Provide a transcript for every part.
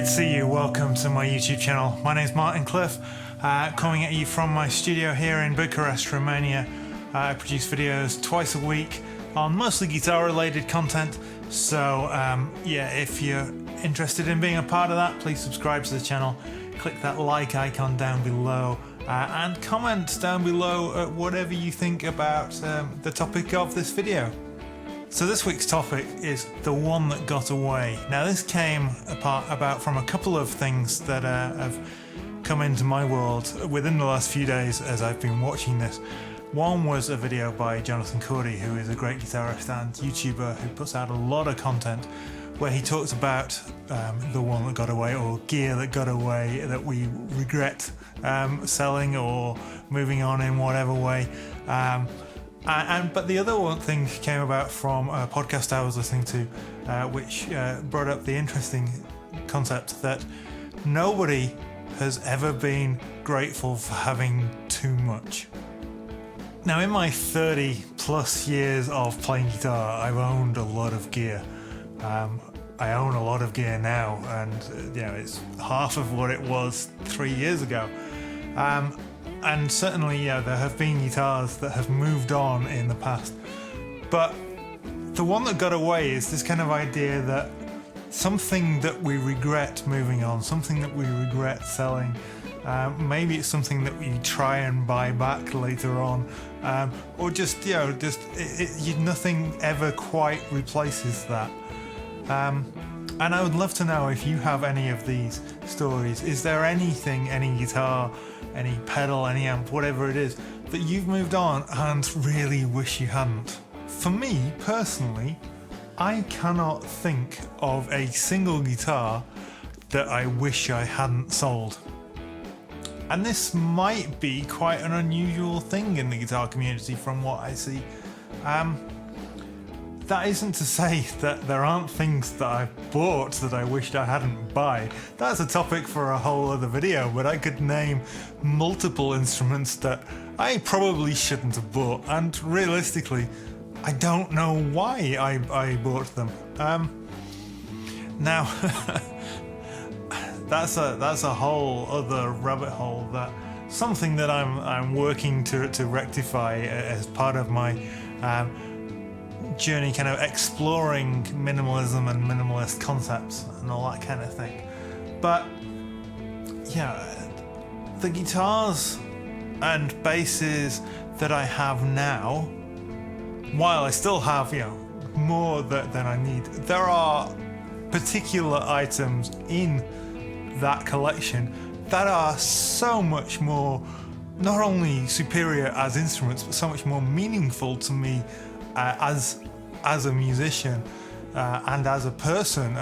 to see you. Welcome to my YouTube channel. My name's Cliffe, coming at you from my studio here in Bucharest, Romania. I produce videos twice a week on mostly guitar related content, so if you're interested in being a part of that, please subscribe to the channel, click that like icon down below, and comment down below whatever you think about the topic of this video. So this week's topic is the one that got away. Now this came about from a couple of things that have come into my world within the last few days as I've been watching this. One was a video by Jonathan Cordy, who is a great guitarist and YouTuber who puts out a lot of content, where he talks about the one that got away, or gear that got away that we regret selling or moving on in whatever way. But the other one thing came about from a podcast I was listening to, which brought up the interesting concept that nobody has ever been grateful for having too much. Now, in my 30 plus years of playing guitar, I've owned a lot of gear. I own a lot of gear now, and it's half of what it was 3 years ago. And certainly, there have been guitars that have moved on in the past. But the one that got away is this kind of idea that something that we regret moving on, something that we regret selling, maybe it's something that we try and buy back later on, or nothing ever quite replaces that. And I would love to know if you have any of these stories. Is there anything, any guitar, any pedal, any amp, whatever it is, that you've moved on and really wish you hadn't? For me, personally, I cannot think of a single guitar that I wish I hadn't sold. And this might be quite an unusual thing in the guitar community from what I see. That isn't to say that there aren't things that I've bought that I wished I hadn't bought. That's a topic for a whole other video, but I could name multiple instruments that I probably shouldn't have bought, and realistically, I don't know why I bought them. Now, that's a whole other rabbit hole. That something that I'm working to rectify as part of my journey, kind of exploring minimalism and minimalist concepts and all that kind of thing. But the guitars and basses that I have now, while I still have more than I need, there are particular items in that collection that are so much more, not only superior as instruments, but so much more meaningful to me as a musician and as a person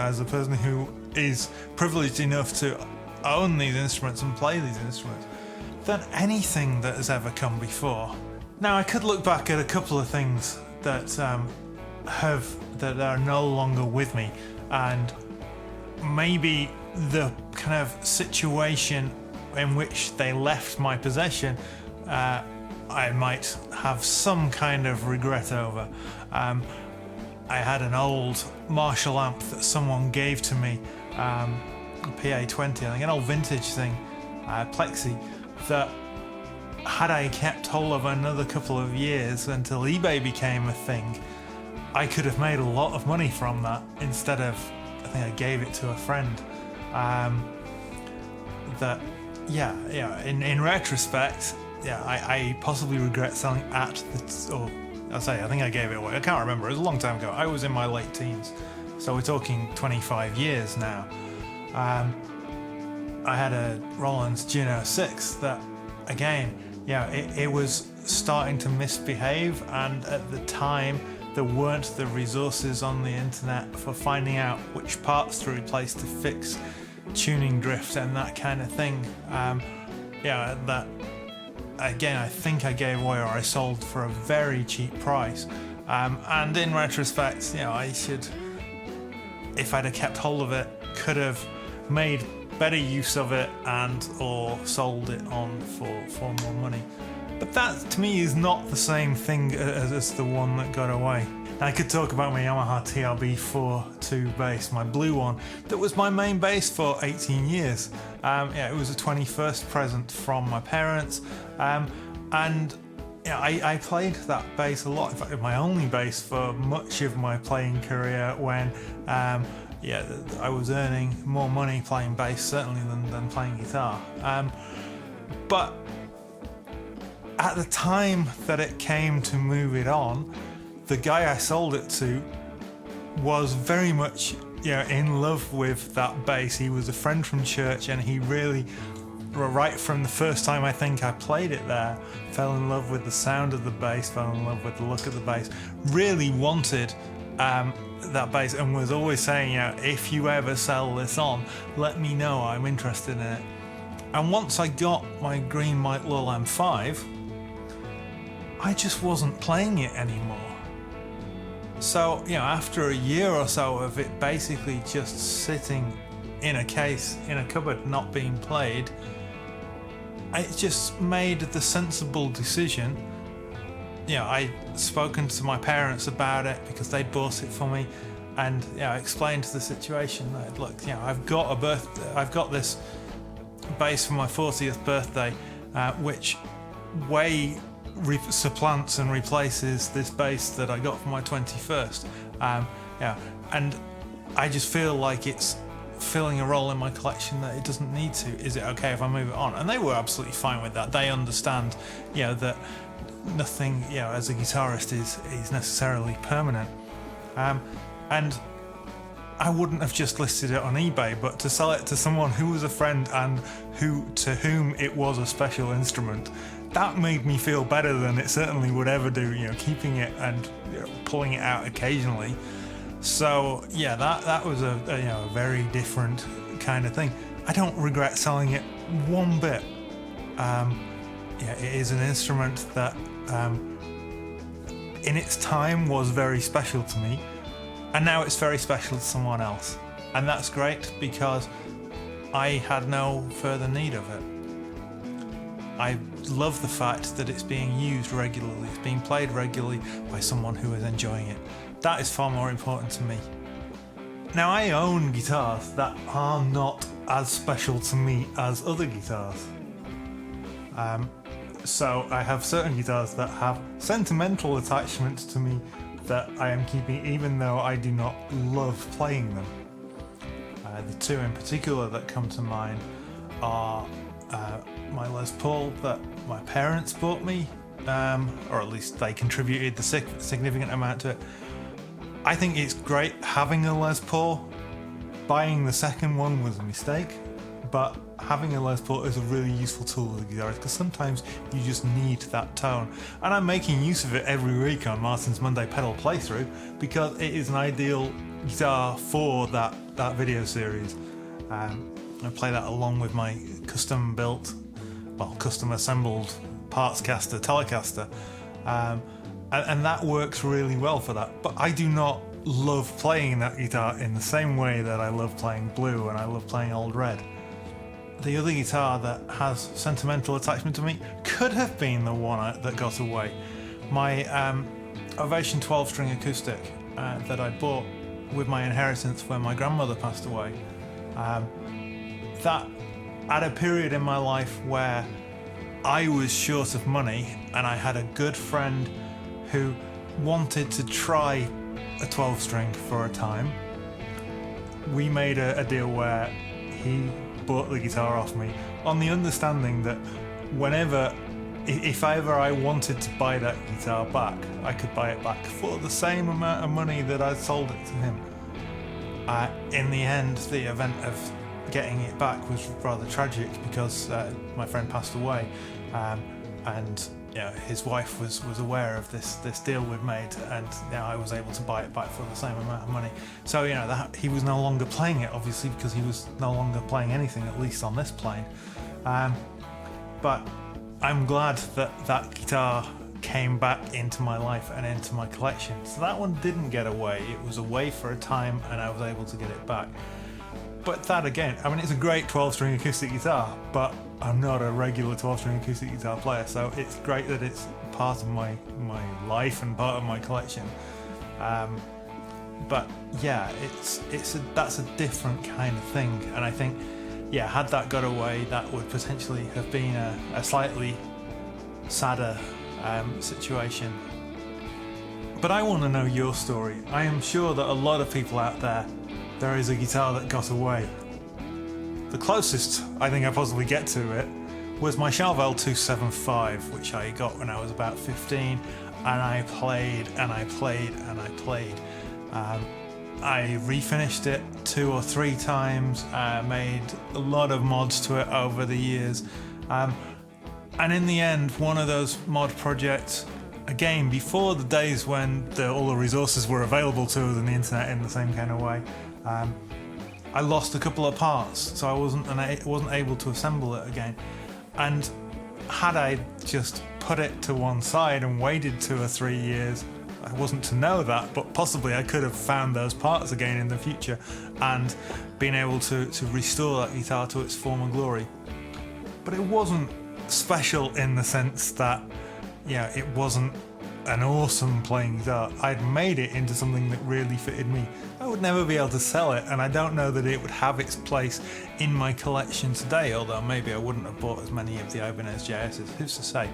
who is privileged enough to own these instruments and play these instruments, than anything that has ever come before. Now, I could look back at a couple of things that are no longer with me, and maybe the kind of situation in which they left my possession I might have some kind of regret over. I had an old Marshall amp that someone gave to me, a PA-20, I think, an old vintage thing, Plexi, that had I kept hold of another couple of years until eBay became a thing, I could have made a lot of money from that. Instead of, I think I gave it to a friend. In retrospect, I possibly regret selling I think I gave it away. I can't remember. It was a long time ago. I was in my late teens, so we're talking 25 years now. I had a Roland's Juno 6 that, again, it was starting to misbehave, and at the time there weren't the resources on the internet for finding out which parts to replace to fix tuning drift and that kind of thing. That, again, I think I gave away, or I sold for a very cheap price. And in retrospect, I should, if I'd have kept hold of it, could have made better use of it and or sold it on for more money. But that, to me, is not the same thing as the one that got away. I could talk about my Yamaha TRB-42 bass, my blue one, that was my main bass for 18 years. It was a 21st present from my parents, and I played that bass a lot. In fact, it was my only bass for much of my playing career when I was earning more money playing bass certainly than playing guitar. But at the time that it came to move it on, the guy I sold it to was very much in love with that bass. He was a friend from church, and he really, right from the first time I think I played it there, fell in love with the sound of the bass, fell in love with the look of the bass, really wanted that bass, and was always saying, if you ever sell this on, let me know, I'm interested in it. And once I got my green Mike Lull M5, I just wasn't playing it anymore. So, after a year or so of it basically just sitting in a case, in a cupboard, not being played, I just made the sensible decision. I'd spoken to my parents about it because they bought it for me, and I explained the situation that, look, I've got this bass for my 40th birthday, which way supplants and replaces this bass that I got for my 21st. And I just feel like it's filling a role in my collection that it doesn't need to. Is it okay if I move it on? And they were absolutely fine with that. They understand, that nothing, as a guitarist is necessarily permanent. And I wouldn't have just listed it on eBay, but to sell it to someone who was a friend and to whom it was a special instrument, that made me feel better than it certainly would ever do, keeping it and pulling it out occasionally. So that was a very different kind of thing. I don't regret selling it one bit. It is an instrument that in its time was very special to me, and now it's very special to someone else, and that's great because I had no further need of it. I love the fact that it's being used regularly, it's being played regularly by someone who is enjoying it. That is far more important to me. Now, I own guitars that are not as special to me as other guitars. So I have certain guitars that have sentimental attachments to me that I am keeping even though I do not love playing them. The two in particular that come to mind are my Les Paul that my parents bought me, or at least they contributed the significant amount to it. I think it's great having a Les Paul. Buying the second one was a mistake, but having a Les Paul is a really useful tool as a guitarist because sometimes you just need that tone. And I'm making use of it every week on Martin's Monday Pedal Playthrough because it is an ideal guitar for that video series. I play that along with my custom assembled parts caster, Telecaster, and that works really well for that. But I do not love playing that guitar in the same way that I love playing Blue and I love playing Old Red. The other guitar that has sentimental attachment to me could have been the one that got away. My Ovation 12-string acoustic that I bought with my inheritance when my grandmother passed away. That at a period in my life where I was short of money and I had a good friend who wanted to try a 12-string for a time, we made a deal where he bought the guitar off me on the understanding that if ever I wanted to buy that guitar back, I could buy it back for the same amount of money that I sold it to him. In the end, the event of getting it back was rather tragic because my friend passed away, and his wife was aware of this deal we'd made, and I was able to buy it back for the same amount of money. So that he was no longer playing it, obviously, because he was no longer playing anything, at least on this plane. But I'm glad that guitar came back into my life and into my collection. So that one didn't get away. It was away for a time, and I was able to get it back. But that again, it's a great 12-string acoustic guitar, but I'm not a regular 12-string acoustic guitar player, so it's great that it's part of my life and part of my collection. But yeah, that's a different kind of thing, and I think, yeah, had that got away, that would potentially have been a slightly sadder situation. But I want to know your story. I am sure that a lot of people out there is a guitar that got away. The closest I think I possibly get to it was my Charvel 275, which I got when I was about 15, and I played and I played and I played. I refinished it 2 or 3 times, made a lot of mods to it over the years, and in the end, one of those mod projects, again, before the days when all the resources were available to us on the internet in the same kind of way, I lost a couple of parts, so I wasn't able to assemble it again. And had I just put it to one side and waited 2 or 3 years, I wasn't to know that, but possibly I could have found those parts again in the future and been able to restore that guitar to its former glory. But it wasn't special in the sense that, yeah, it wasn't an awesome playing guitar. I'd made it into something that really fitted me. I would never be able to sell it, and I don't know that it would have its place in my collection today, although maybe I wouldn't have bought as many of the Ibanez JS's, who's to say.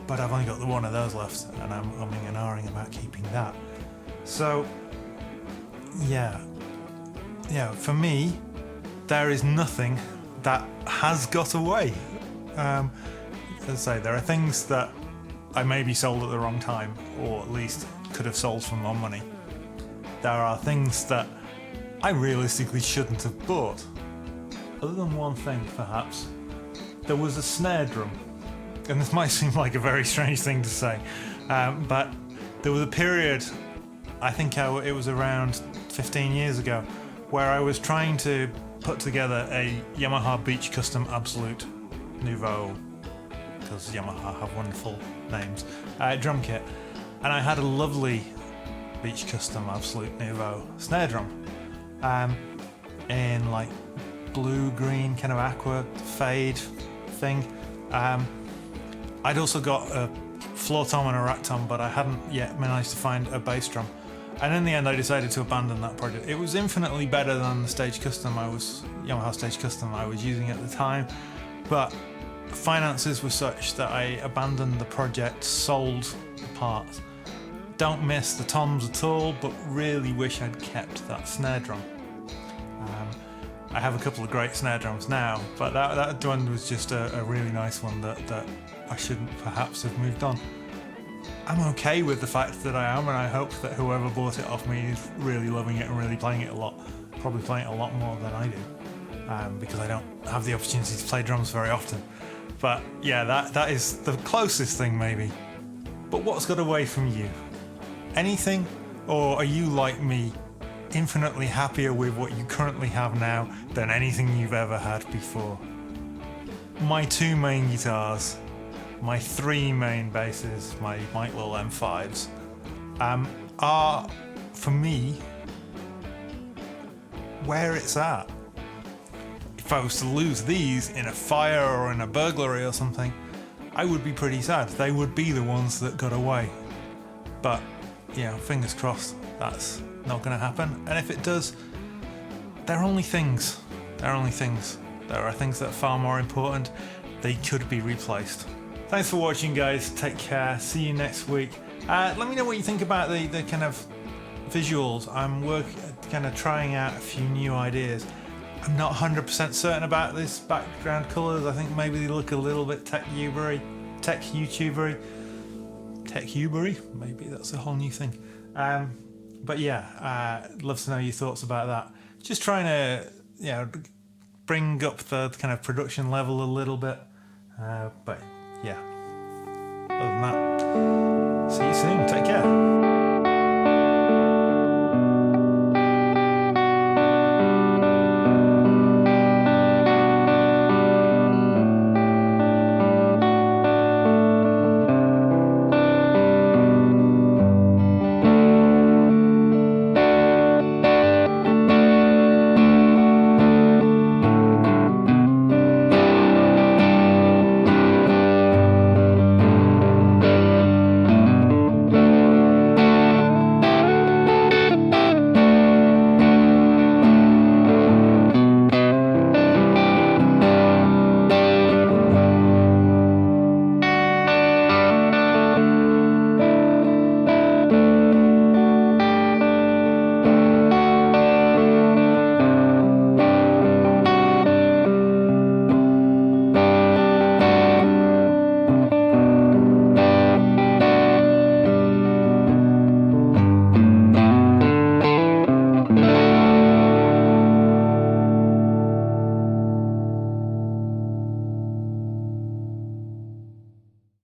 But I've only got the one of those left, and I'm umming and ahhing about keeping that. So, yeah, for me, there is nothing that has got away. As I say, there are things that I maybe sold at the wrong time, or at least could have sold for more money. There are things that I realistically shouldn't have bought. Other than one thing, perhaps. There was a snare drum. And this might seem like a very strange thing to say, but there was a period, I think it was around 15 years ago, where I was trying to put together a Yamaha Beach Custom Absolute Nouveau, because Yamaha have wonderful names, drum kit. And I had a lovely Beach Custom Absolute Nouveau snare drum in like blue-green kind of aqua fade thing. I'd also got a floor tom and a rack tom, but I hadn't yet managed to find a bass drum. And in the end, I decided to abandon that project. It was infinitely better than the Yamaha Stage Custom I was using at the time, but finances were such that I abandoned the project, sold the parts. Don't miss the toms at all, but really wish I'd kept that snare drum. I have a couple of great snare drums now, but that one was just a really nice one that I shouldn't perhaps have moved on. I'm okay with the fact that I am, and I hope that whoever bought it off me is really loving it and really playing it a lot. Probably playing it a lot more than I do, because I don't have the opportunity to play drums very often. But yeah, that is the closest thing maybe. But what's got away from you? Anything? Or are you like me, infinitely happier with what you currently have now than anything you've ever had before? My 2 main guitars, my 3 main basses, my little M5s, are, for me, where it's at. If I was to lose these in a fire or in a burglary or something, I would be pretty sad. They would be the ones that got away. But, fingers crossed, that's not going to happen. And if it does, they're only things. They're only things. There are things that are far more important. They could be replaced. Thanks for watching, guys. Take care. See you next week. Let me know what you think about the kind of visuals. I'm kind of trying out a few new ideas. I'm not 100% certain about this background colours. I think maybe they look a little bit tech YouTubery. Maybe that's a whole new thing. But yeah, love to know your thoughts about that. Just trying to, bring up the kind of production level a little bit. But yeah, other than that, see you soon. Take care.